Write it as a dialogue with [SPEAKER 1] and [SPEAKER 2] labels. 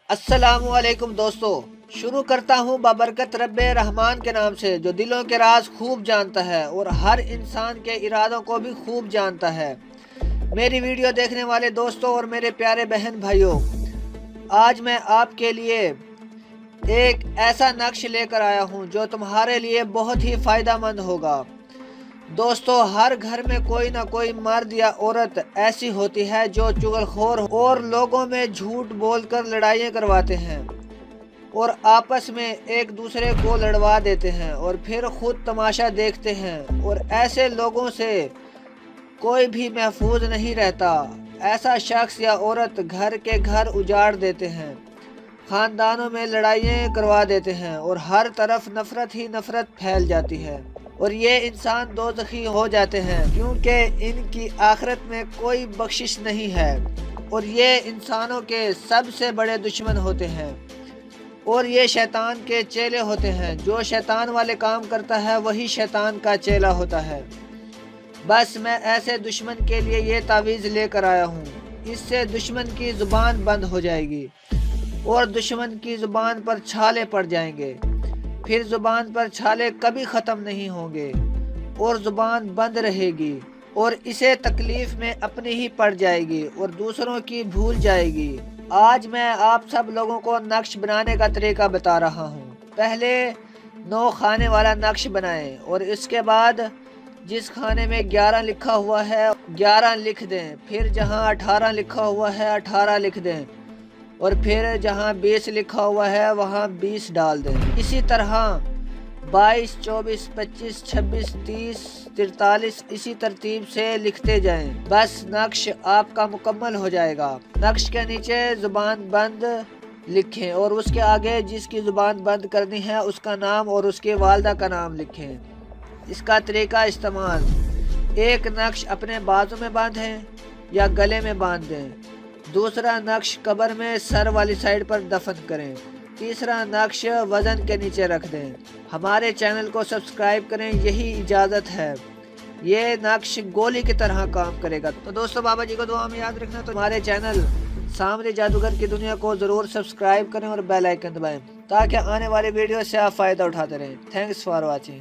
[SPEAKER 1] السلام علیکم دوستو، شروع کرتا ہوں بابرکت رب رحمان کے نام سے جو دلوں کے راز خوب جانتا ہے اور ہر انسان کے ارادوں کو بھی خوب جانتا ہے۔ میری ویڈیو دیکھنے والے دوستوں اور میرے پیارے بہن بھائیوں، آج میں آپ کے لیے ایک ایسا نقش لے کر آیا ہوں جو تمہارے لیے بہت ہی فائدہ مند ہوگا۔ دوستو، ہر گھر میں کوئی نہ کوئی مرد یا عورت ایسی ہوتی ہے جو چغل خور اور لوگوں میں جھوٹ بول کر لڑائیاں کرواتے ہیں اور آپس میں ایک دوسرے کو لڑوا دیتے ہیں اور پھر خود تماشا دیکھتے ہیں، اور ایسے لوگوں سے کوئی بھی محفوظ نہیں رہتا۔ ایسا شخص یا عورت گھر کے گھر اجاڑ دیتے ہیں، خاندانوں میں لڑائیاں کروا دیتے ہیں اور ہر طرف نفرت ہی نفرت پھیل جاتی ہے، اور یہ انسان دوزخی ہو جاتے ہیں کیونکہ ان کی آخرت میں کوئی بخشش نہیں ہے، اور یہ انسانوں کے سب سے بڑے دشمن ہوتے ہیں، اور یہ شیطان کے چیلے ہوتے ہیں۔ جو شیطان والے کام کرتا ہے وہی شیطان کا چیلا ہوتا ہے۔ بس میں ایسے دشمن کے لیے یہ تعویذ لے کر آیا ہوں، اس سے دشمن کی زبان بند ہو جائے گی اور دشمن کی زبان پر چھالے پڑ جائیں گے، پھر زبان پر چھالے کبھی ختم نہیں ہوں گے اور زبان بند رہے گی، اور اسے تکلیف میں اپنی ہی پڑ جائے گی اور دوسروں کی بھول جائے گی۔ آج میں آپ سب لوگوں کو نقش بنانے کا طریقہ بتا رہا ہوں۔ پہلے 9 خانے والا نقش بنائیں اور اس کے بعد جس خانے میں 11 لکھا ہوا ہے 11 لکھ دیں، پھر جہاں 18 لکھا ہوا ہے 18 لکھ دیں، اور پھر جہاں 20 لکھا ہوا ہے وہاں 20 ڈال دیں۔ اسی طرح 22، 24، 25، 26، 30، 43 اسی ترتیب سے لکھتے جائیں۔ بس نقش آپ کا مکمل ہو جائے گا۔ نقش کے نیچے زبان بند لکھیں اور اس کے آگے جس کی زبان بند کرنی ہے اس کا نام اور اس کی والدہ کا نام لکھیں۔ اس کا طریقہ استعمال: ایک نقش اپنے بازو میں باندھیں یا گلے میں باندھ دیں۔ دوسرا نقش قبر میں سر والی سائڈ پر دفن کریں۔ تیسرا نقش وزن کے نیچے رکھ دیں۔ ہمارے چینل کو سبسکرائب کریں، یہی اجازت ہے۔ یہ نقش گولی کی طرح کام کرے گا۔ تو دوستو، بابا جی کو دعا میں یاد رکھنا، تو ہمارے چینل سامری جادوگر کی دنیا کو ضرور سبسکرائب کریں اور بیل آئیکن دبائیں تاکہ آنے والی ویڈیو سے آپ فائدہ اٹھاتے رہیں۔ Thanks for watching.